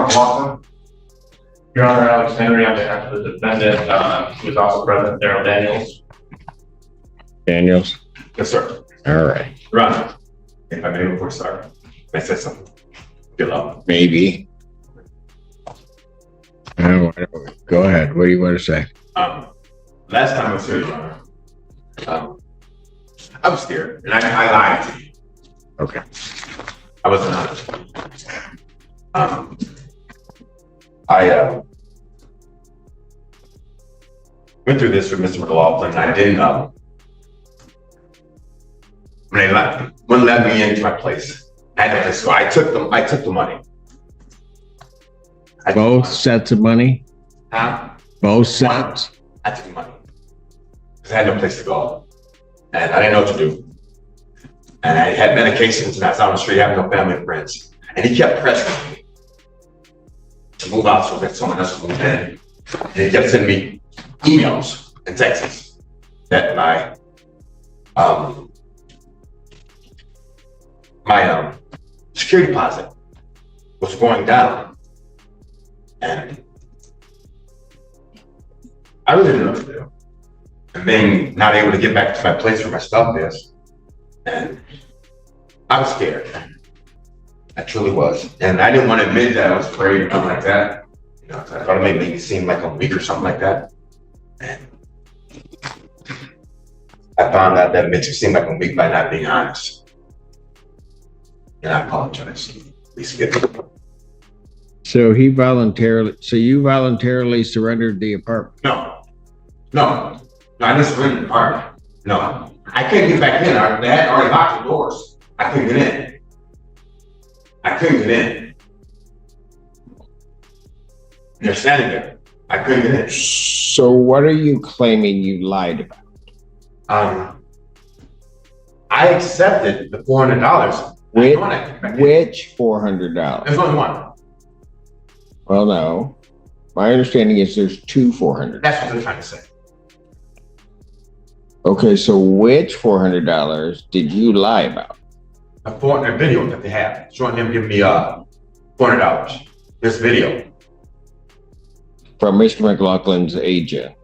McLaughlin. Your Honor, Alex Henry, on behalf of the defendant, who is also present, Daryl Daniels. Daniels. Yes, sir. All right. Your Honor, if I may before we start, may I say something? Good luck. Maybe. Go ahead. What do you want to say? Last time I was here, Your Honor, I was scared, and I lied to you. Okay. I wasn't honest. I went through this with Mr. McLaughlin, and I didn't when they wouldn't let me into my place. So I took the money. Both sets of money? Huh? Both sets? I took the money. Because I had no place to go. And I didn't know what to do. And I had medications, and I was out on the street having no family and friends. And he kept pressuring me to move out so that someone else would move in. And he kept sending me emails and texts that my security deposit was going down. And I really didn't know what to do. And being not able to get back to my place where my stuff is. And I was scared. I truly was. And I didn't want to admit that I was afraid or something like that. You know, I thought it might make me seem like I'm weak or something like that. And I found out that it makes me seem like I'm weak by not being honest. And I apologize. Please forgive me. So you voluntarily surrendered the apartment? No, I didn't surrender the apartment. No, I couldn't get back in. They had already locked the doors. I couldn't get in. They're standing there. I couldn't get in. So what are you claiming you lied about? I accepted the $400. Which $400? There's only one. Well, no. My understanding is there's two $400. That's what they're trying to say. Okay, so which $400 did you lie about? A video that they have showing him giving me $400. This video from Mr. McLaughlin's agent.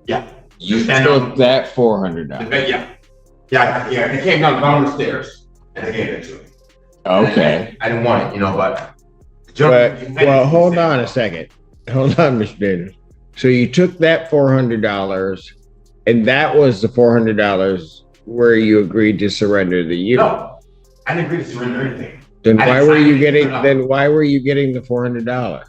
Yeah. You took that $400. Yeah. They came down the bottom of the stairs and they gave it to me. Okay. I didn't want it, but. Well, hold on a second. Hold on, Mr. Daniels. So you took that $400, and that was the $400 where you agreed to surrender the unit. No, I didn't agree to surrender anything. Then why were you getting the $400?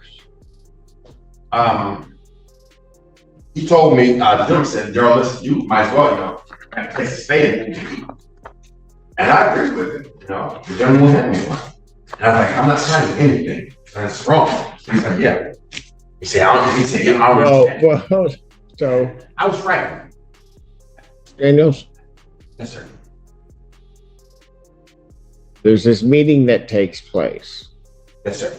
He told me, the gentleman said, Daryl, listen, you might as well, have a place to stay in. And I agreed with it, the gentleman won't have me one. And I was like, I'm not signing anything. That's wrong. He's like, yeah. He said, I don't understand. So I was frightened. Daniels? Yes, sir. There's this meeting that takes place. Yes, sir.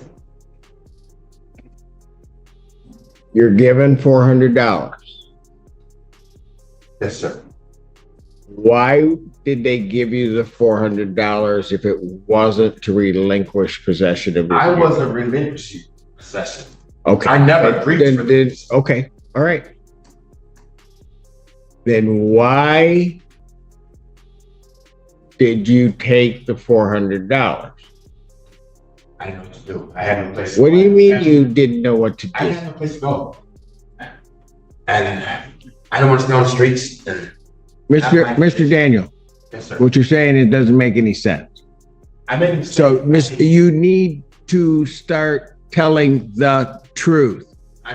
You're given $400. Yes, sir. Why did they give you the $400 if it wasn't to relinquish possession of it? I wasn't relinquishing possession. Okay. I never agreed to this. Okay. All right. Then why did you take the $400? I didn't know what to do. I had no place to go. What do you mean you didn't know what to do? I had no place to go. And I don't want to stay on the streets. And Mr. Daniel, yes, sir. what you're saying, it doesn't make any sense. So, you need to start telling the truth. I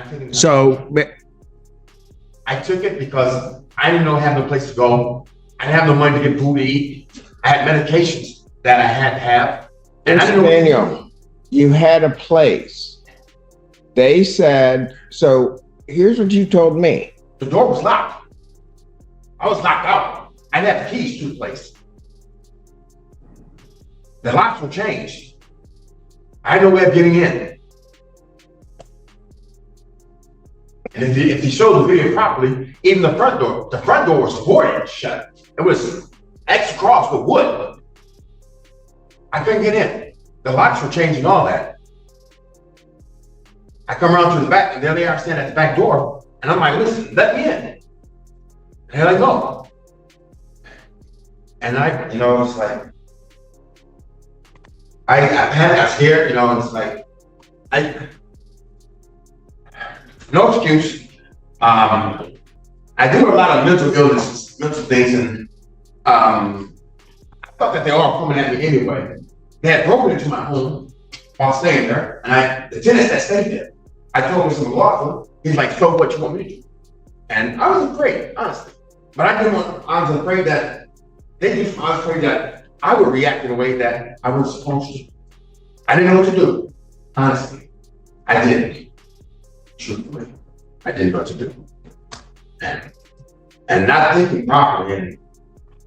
took it because I didn't have no place to go. I didn't have no money to get food to eat. I had medications that I had to have. And Mr. Daniel, you had a place. They said, so here's what you told me. The door was locked. I was locked out. I didn't have the keys to the place. The locks were changed. I had no way of getting in. And if you show the video properly, even the front door was boarded shut. It was X across with wood. I couldn't get in. The locks were changing all that. I come around to the back, and there they are standing at the back door, and I'm like, listen, let me in. And they're like, no. And I, it's like, I got scared, and it's like, no excuse. I do a lot of mental illnesses, mental things, and I thought that they all coming at me anyway. They had broken into my home while staying there, and the tenants that stayed there, I told Mr. McLaughlin, he's like, so what you want me to do? And I was afraid, honestly. But I was afraid that I was afraid that I would react in a way that I wasn't supposed to. I didn't know what to do, honestly. I didn't. Truthfully, I didn't know what to do. And not thinking properly,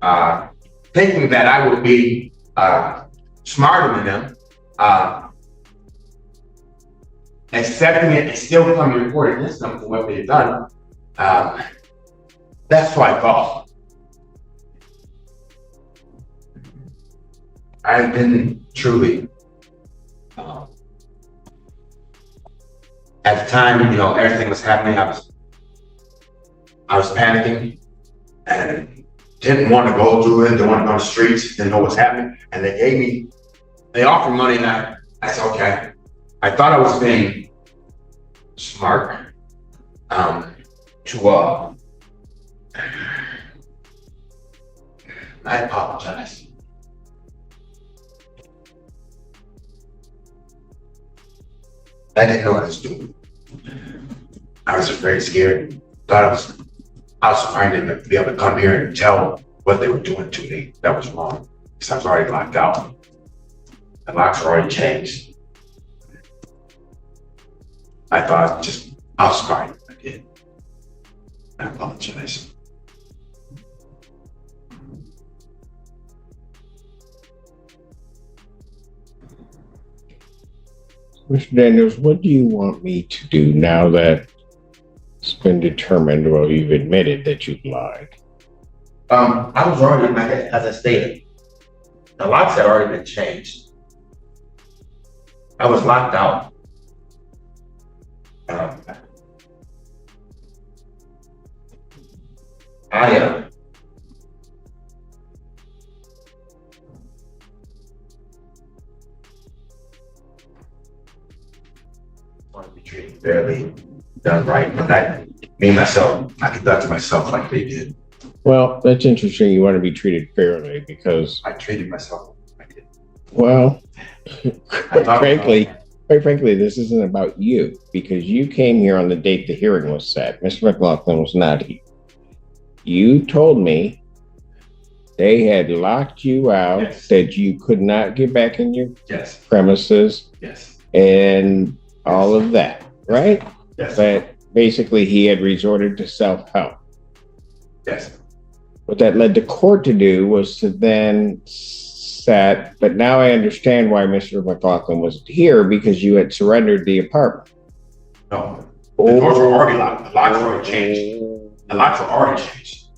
and thinking that I would be smarter than them, accepting it and still coming to report against them for what they've done. That's why I called. I've been truly, at the time, everything was happening. I was panicking and didn't want to go through it, didn't want to go on the streets, didn't know what's happening. And they offered money, and I said, okay. I thought I was being smart, I apologize. I didn't know what I was doing. I was very scared. Thought I was trying to be able to come here and tell what they were doing to me that was wrong. Because I was already locked out. The locks were already changed. I thought I was fine. I did. I apologize. Mr. Daniels, what do you want me to do now that it's been determined, well, you've admitted that you lied? I was already, as I stated, the locks had already been changed. I was locked out. I want to be treated fairly, done right, but I conducted myself like they did. Well, that's interesting. You want to be treated fairly because I treated myself like I did. Well, quite frankly, this isn't about you because you came here on the date the hearing was set. Mr. McLaughlin was not here. You told me they had locked you out, yes, that you could not get back in your yes, premises, yes, and all of that, right? yes, But basically he had resorted to self-help. yes. What that led the court to do was to then set, but now I understand why Mr. McLaughlin wasn't here because you had surrendered the apartment. No, the doors were already locked. The locks were already changed. The locks were already changed.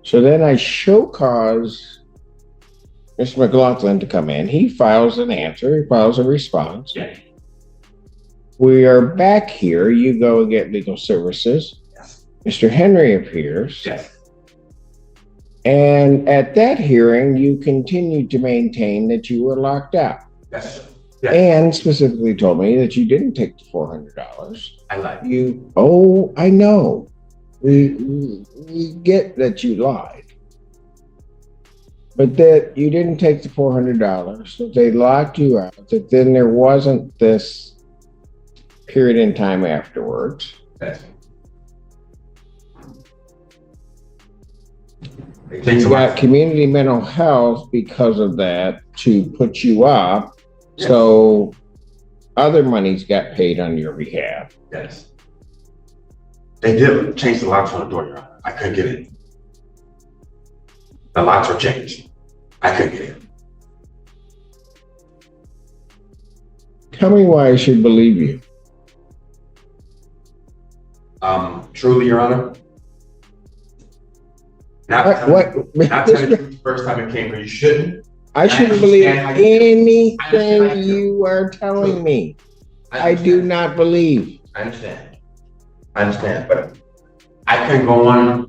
So then I show cause Mr. McLaughlin to come in. He files an answer. He files a response. Yeah. We are back here. You go and get legal services. Yes. Mr. Henry appears. Yes. And at that hearing, you continued to maintain that you were locked out. Yes. Yes. And specifically told me that you didn't take the $400. I lied. I know. We get that you lied. But that you didn't take the $400, that they locked you out, that then there wasn't this period in time afterwards. Yes. You got community mental health because of that to put you up. Yes. So other monies got paid on your behalf. Yes. They did change the locks on the door, Your Honor. I couldn't get in. The locks were changed. I couldn't get in. Tell me why I should believe you. Truly, Your Honor. Not telling you the first time it came here, you shouldn't. I shouldn't believe anything you are telling me. I do not believe. I understand, but I couldn't go on,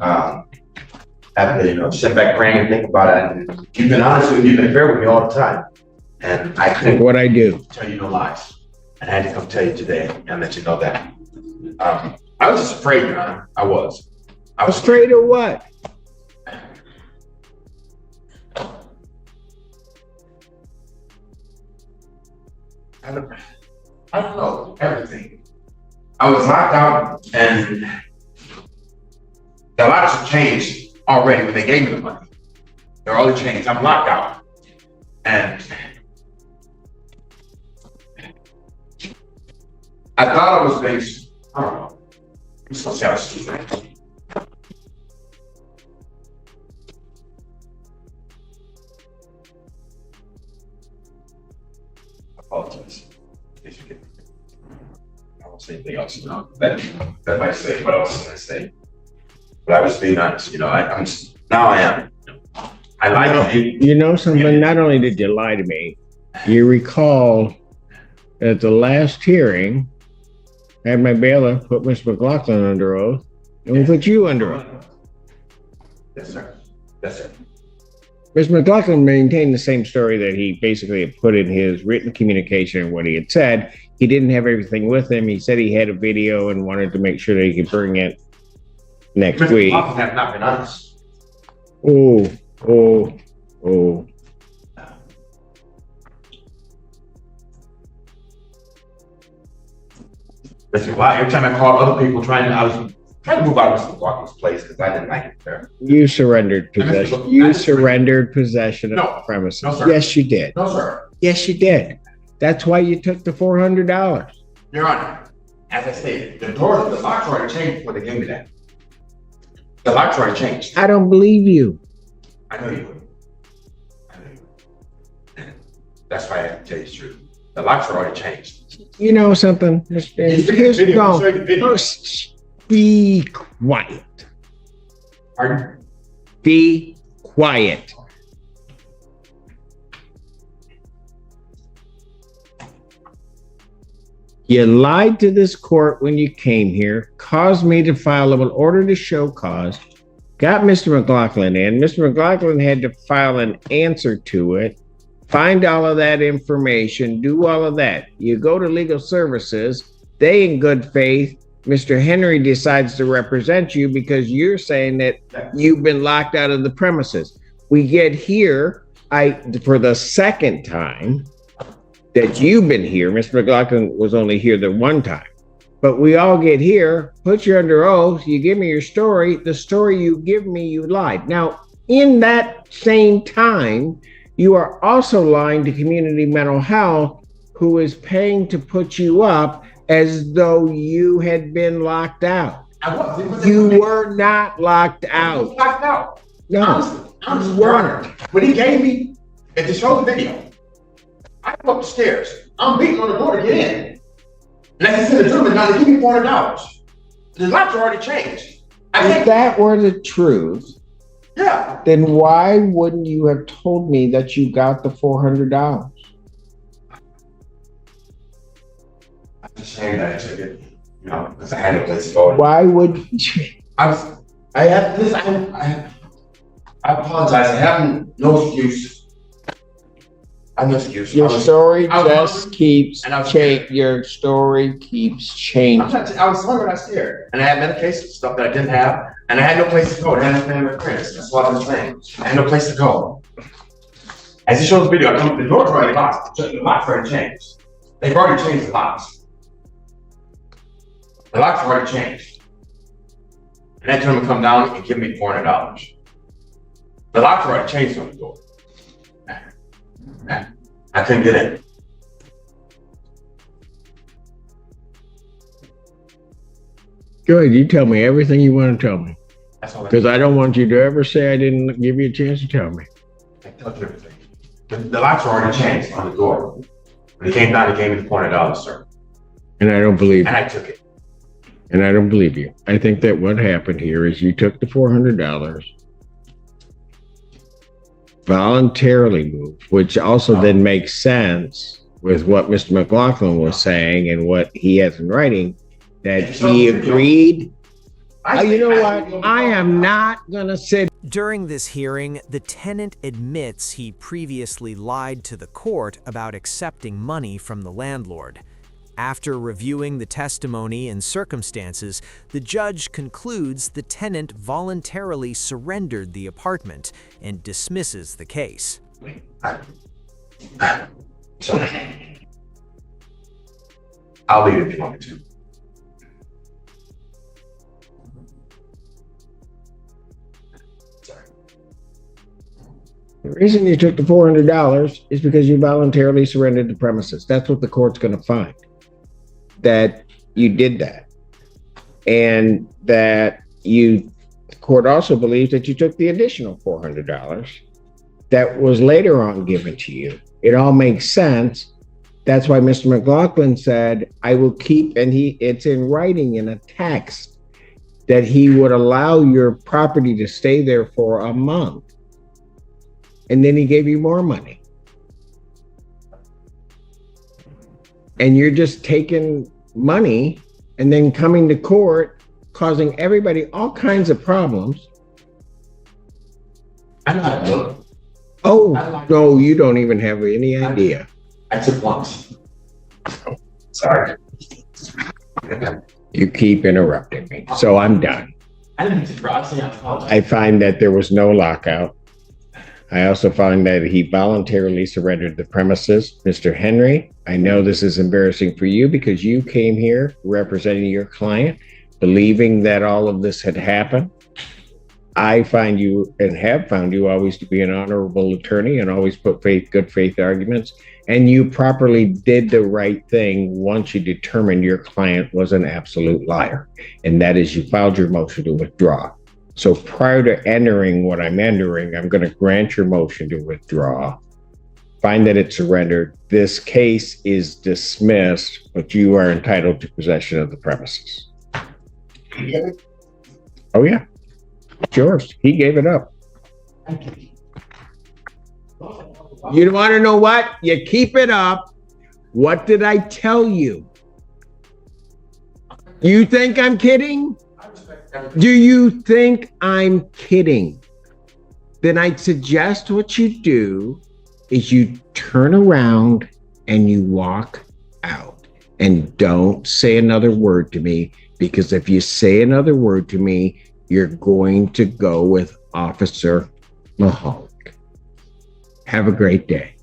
have to, sit back praying and think about it. And you've been honest with me, you've been fair with me all the time. And I couldn't What I do. tell you no lies. And I had to come tell you today and let you know that. I was just afraid, Your Honor. I was Afraid of what? I don't know, everything. I was locked out and the lots have changed already when they gave me the money. They're already changed. I'm locked out. And I thought I was based, I don't know. I'm supposed to have a secret. I apologize. I won't say anything else, that might say what else can I say. But I was being honest, now I am. I lied to you. You know something? Not only did you lie to me, you recall at the last hearing, I had my bailiff put Mr. McLaughlin under oath, and we put you under oath. Yes, sir. Yes, sir. Mr. McLaughlin maintained the same story that he basically had put in his written communication and what he had said. He didn't have everything with him. He said he had a video and wanted to make sure that he could bring it next Mr. week. McLaughlin have not been honest. Oh. Listen, well, every time I called other people I was trying to move out of Mr. McLaughlin's place because I didn't like it there. You surrendered possession. You surrendered possession of the premises. No, sir. Yes, you did. No, sir. Yes, you did. That's why you took the $400. Your Honor, as I stated, the locks already changed before they gave me that. The locks already changed. I don't believe you. I know you would. That's why I have to tell you the truth. The locks are already changed. You know something, Mr. Davis? Here's Video, no. show you the video. Be quiet. Pardon? Be quiet. You lied to this court when you came here, caused me to file an order to show cause, got Mr. McLaughlin in. Mr. McLaughlin had to file an answer to it, find all of that information, do all of that. You go to legal services, they in good faith, Mr. Henry decides to represent you because you're saying that you've been locked out of the premises. We get here, for the second time that you've been here, Mr. McLaughlin was only here the one time, but we all get here, put you under oath, you give me your story, the story you give me, you lied. Now, in that same time, you are also lying to Community Mental Health, who is paying to put you up as though you had been locked out. I was. You were not locked I was out. locked out. No, Honestly, you weren't. when he gave me, and to show the video, I go up the stairs. I'm beating on the door to get in. And I said to the gentleman, now they give me $400. The locks are already changed. If that were the truth, Yeah. then why wouldn't you have told me that you got the $400? I'm just saying that I took it, because I had no place to go. Why would you? I apologize. I have no excuse. I have no excuse. Your story I was just hungry, keeps and I was changing. Your story keeps changing. I was hungry, I was scared. And I had medication, stuff that I didn't have, and I had no place to go. I had no family friends. That's what I was saying. I had no place to go. As he shows the video, the door's already locked. The locks already changed. They've already changed the locks. The locks are already changed. And that gentleman come down and give me $400. The locks are already changed on the door. I couldn't get in. Go ahead, you tell me everything you want to tell me. That's all Because I don't want you to ever say I didn't give you a chance to tell me. I told you everything. The locks are already changed on the door. When he came down, he gave me the $400, sir. And I don't believe And you. I took it. And I don't believe you. I think that what happened here is you took the $400, voluntarily moved, which also then makes sense with what Mr. McLaughlin was saying and what he has in writing, that he agreed. You know what? I am not going to sit. During this hearing, the tenant admits he previously lied to the court about accepting money from the landlord. After reviewing the testimony and circumstances, the judge concludes the tenant voluntarily surrendered the apartment and dismisses the case. Sorry. I'll leave it if you want me to. Sorry. The reason you took the $400 is because you voluntarily surrendered the premises. That's what the court's going to find, that you did that. And that the court also believes that you took the additional $400 that was later on given to you. It all makes sense. That's why Mr. McLaughlin said, I will keep, and it's in writing in a text, that he would allow your property to stay there for a month. And then he gave you more money. And you're just taking money and then coming to court, causing everybody all kinds of problems. I'm not a look. Oh, no, you don't even have any idea. I took lumps. Sorry. You keep interrupting me, so I'm done. I didn't mean to cross. I apologize. I find that there was no lockout. I also find that he voluntarily surrendered the premises. Mr. Henry, I know this is embarrassing for you because you came here representing your client, believing that all of this had happened. I find you and have found you always to be an honorable attorney and always put good faith arguments. And you properly did the right thing once you determined your client was an absolute liar. And that is, you filed your motion to withdraw. So prior to entering what I'm entering, I'm going to grant your motion to withdraw, find that it's surrendered. This case is dismissed, but you are entitled to possession of the premises. Oh, yeah. It's yours. He gave it up. You want to know what? You keep it up. What did I tell you? You think I'm kidding? Do you think I'm kidding? Then I'd suggest what you do is you turn around and you walk out and don't say another word to me, because if you say another word to me, you're going to go with Officer Mahoney. Have a great day.